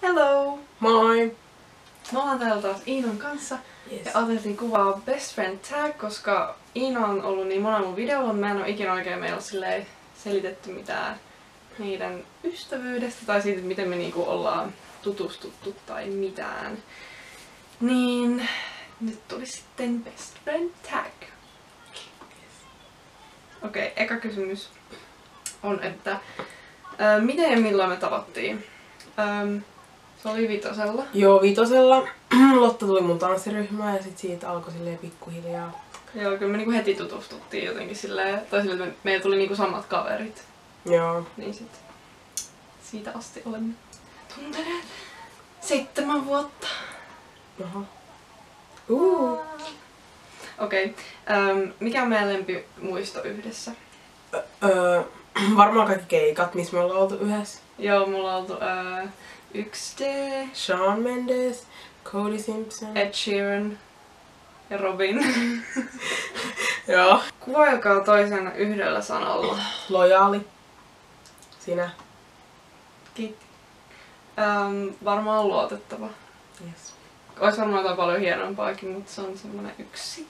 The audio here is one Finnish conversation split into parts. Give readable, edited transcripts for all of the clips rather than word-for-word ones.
Hello! Moi! Me ollaan täällä taas Iinon kanssa Yes. ja otettiin kuvaa Best Friend Tag, koska Iino on ollut niin monella mun videolla, mä en oo ikinä oikein meillä silleen selitetty mitään meidän ystävyydestä tai siitä, miten me niinku ollaan tutustuttu tai mitään. Niin nyt tuli sitten Best Friend Tag. Okei, eka kysymys on, että miten ja milloin me tavattiin? Se oli Vitosella. Joo, Vitosella. Lotta tuli mun tanssiryhmään ja sit siitä alkoi silleen pikkuhiljaa. Joo, kyllä me niinku heti tutustuttiin jotenkin silleen, tai silleen, että meillä tuli niinku samat kaverit. Joo. Niin sit siitä asti olemme tunteneet 7 vuotta. Aha. Okei. Mikä on meidän lempimuisto yhdessä? Varmaan kaikki keikat, missä me ollaan oltu yhdessä. Joo, mulla on oltu 1D, Shawn Mendes, Cody Simpson. Ed Sheeran ja Robin. Joo. Kuvailkaa toisen yhdellä sanalla. Lojaali. Sinä. Kiitti. Varmaan luotettava. Yes. Ois varmaan jotain paljon hienompaakin, mutta se on semmonen yksi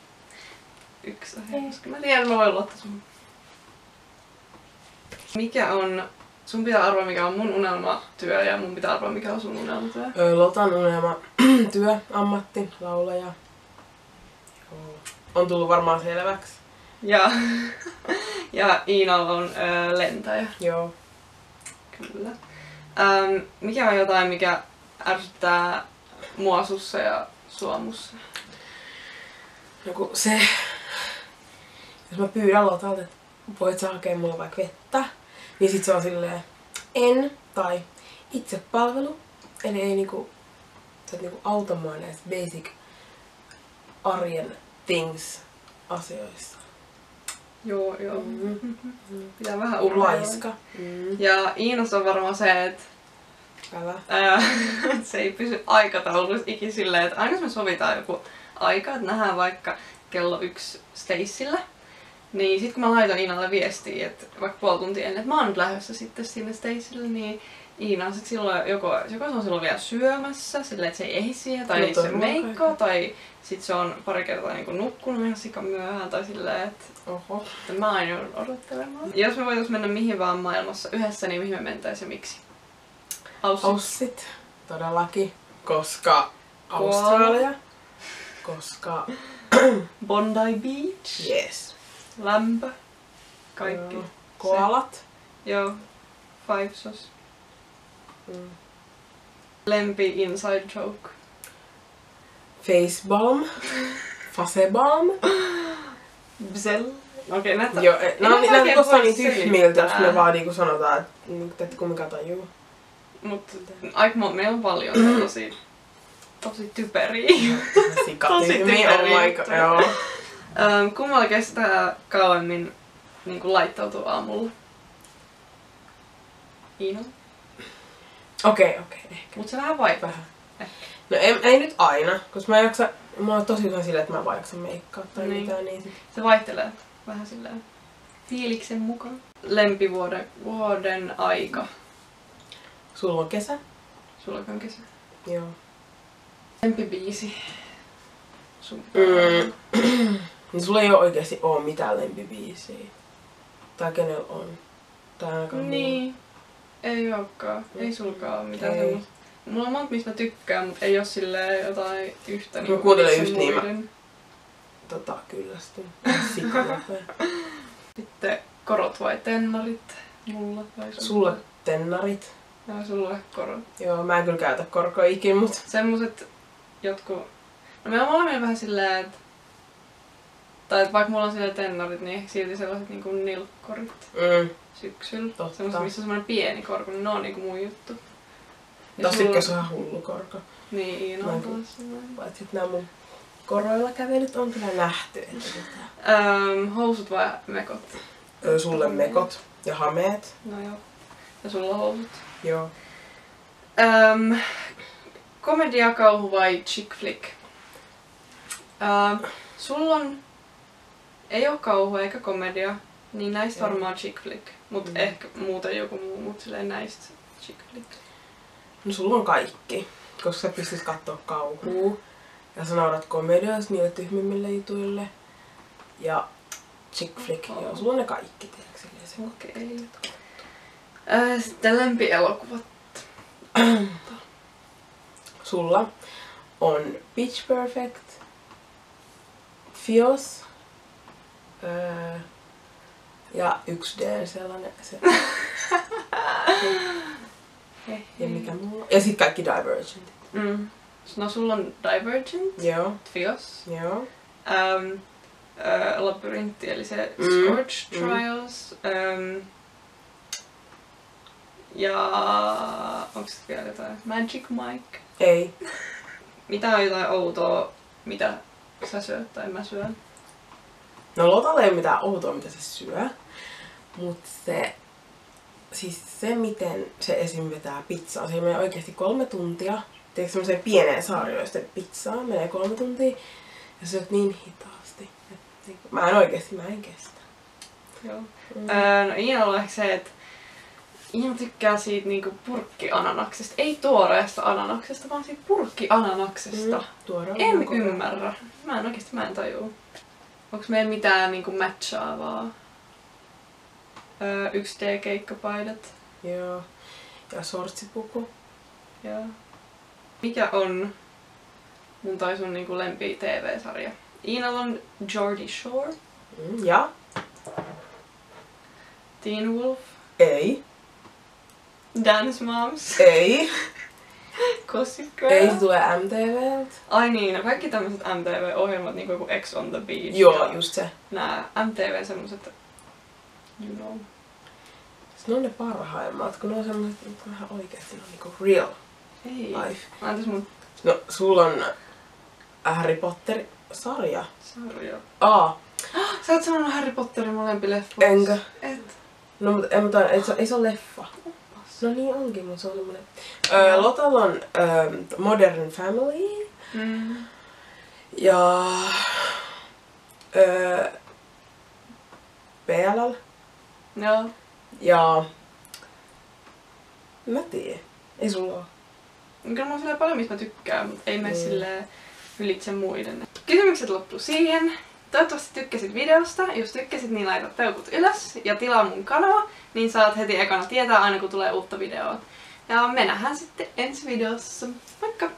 aihe, koska mä tiedän, mä voin luottaa sun. Mikä on, sun pitää arvoa mikä on mun unelmatyö ja mun pitää arvoa mikä on sun unelmatyö. Lotan unelma työ, ammatti, laulaja. Joo. On tullut varmaan selväksi. Ja Iinalla on lentäjä. Joo. Kyllä. Mikä on jotain, mikä ärsyttää mua sussa ja sua mussa? Joku se, jos mä pyydän Lotalta, että voit sä hakea mulle vaikka vettä, niin sit se on silleen en tai itsepalvelu. Eli ei niinku, sä et niinku auta mua näissä basic arjen things asioissa. Joo. Pitää vähän Laiska. Ja Iinos on varmaan se, että Älä. se ei pysy aikataulussa ikin silleen, että aina jos me sovitaan joku aika, että nähdään vaikka kello 1 Stacyllä, niin sit kun mä laitan Iinalle viestiä, että vaikka puoli tuntia ennen, että mä oon nyt lähdössä sitten sinne Stacylle, niin Iina on sit silloin joko se on silloin vielä syömässä, silleen, että se ei ehdi siihen, tai ei se meikkaa, tai sit se on pari kertaa niinku nukkunut ihan sika myöhään, tai silleen, että mä aina joudun odottelemaan. Jos me voitais mennä mihin vaan maailmassa yhdessä, niin mihin me mentäis ja miksi? Aussit. Todellakin. Koska Australia. Koska Bondi Beach. yes. Lämpö. Kaikki. Koalat. Joo. Fivesos. Lempi inside joke. Facebalm. Facebalm. Bzel. Okei, näyttää. Joo, näyttää kuulostaa niin tyhmiltä, jos me vaan niinku sanotaan, että et kumminkaan tajuu. Mut meillä on paljon tosi typeriä. Sikatyhmiä, oh my god, joo. Kummalla kestää kauemmin niinku laittautua aamulla? Iino? Okei, ehkä. Mut se vähän vaipaa. No ei nyt aina, koska mä oon tosi hyvä silleen, että mä vaikka meikkaa tai mitään niin. Se vaihtelee vähän silleen fiiliksen mukaan. Lempivuoden aika. Sulla on kesä? Sulla on kesä. Joo. Lempibiisi. Niin sulla ei oo oikeesti oo mitään lempibiisiä. Tai kenellä on. Tai ainakaan niin. Ei ookaan. Ei sulkaa oo mitään semmoista. Mulla on monta mistä mä tykkään, mut ei oo silleen jotain yhtä mä kuuntelen yhtä niin mä kyllästyn. Sikanopea. Sitten korot vai tennarit? Mulla vai Sulle tennarit. Ja sulle korot. Joo, mä en kyllä käytä korkoa ikin, mut Semmoset jotkut. No meillä on molemmilla vähän silleen, että tai että vaikka mulla on silleen tennarit, niin ehkä silti sellaiset niinku nilkkorit syksyllä. Semmoset missä on semmonen pieni korko, niin ne on niinku mun juttu. Tossikko se on ihan hullu korko. Niin, Iina on kanssa. Paitsi sit nää mun koroilla kävelyt on kyllä nähty. Housut vai mekot? Sulle mekot ja hameet. No joo. Ja sulla housut? Joo. Komedia, kauhu vai chick flick? Sulla on... Ei oo kauhu eikä komedia, niin näistä varmaan chick flick. Mut ehkä muuten joku muu, mut silleen näistä chick flick. No sulla on kaikki, koska sä pystyt katsoa kauhua ja sä naurat komediassa niille tyhmimmille jutuille. Ja chick flick, joo, sulla on ne kaikki, tiedätkö silleen se. Okei. Sitten lempielokuvat. Sulla on Pitch Perfect, Fios ja 1D sellainen. Se. Ja mikä mulla? Ja sit kaikki Divergent. No sulla on Divergent, Joo. Fios, Joo. Labyrintti eli se Scorch Trials. Ja onko sit vielä jotain? Magic Mike? Ei. Mitä on jotain outoa, mitä sä syöt tai mä syön? No Lotalla ei ole mitään outoa, mitä se syö. Mut se miten se esim. Vetää pizzaa, se menee oikeesti 3 tuntia. Tiedätkö semmoiseen pieneen saarioisten pizzaa, menee 3 tuntia. Ja syöt niin hitaasti. Mä en kestä. Joo. No Iinalla on ehkä se, että Iina tykkää siitä niinku purkkiananaksesta. Ei tuoreesta ananaksesta, vaan siitä purkkiananaksesta. En ymmärrä. Mä en tajuu. Onks meillä mitään niinku matchaavaa? 1D-keikkapaidat. Joo. Ja sortsipuku. Joo. Mikä on mun tai sun niinku lempi TV-sarja? Iinalla on Geordie Shore. Ja? Teen Wolf. Ei. Dance Moms. Ei. Gossip Girl. Ei, se tulee MTVltä. Ai niin, no kaikki tämmöiset MTV-ohjelmat, niinku joku X on the Beach. Joo, just se. Nää MTV semmoset, you know. Ne on ne parhaimmat, kun ne on semmoset, että vähän oikeesti ne on niinku real life. Antais mun No, sulla on Harry Potter-sarja. sarja. Aa. Sä oot sanonut Harry Potterin molempi leffoissa. Enkö? Et. No, mutta ei se ole leffa. No niin onkin, mutta se on semmonen. Lotalla on Modern Family. Ja PLL. Joo. Ja mä tiedän. Ei sulla oo. Kyllä mä on paljon, mistä mä tykkään, mutta ei mene silleen ylitse muiden. Kysymykset loppu siihen. Toivottavasti tykkäsit videosta. Jos tykkäsit, niin laita peukut ylös ja tilaa mun kanava, niin saat heti ekana tietää aina kun tulee uutta videoa. Ja me nähdään sitten ensi videossa. Moikka!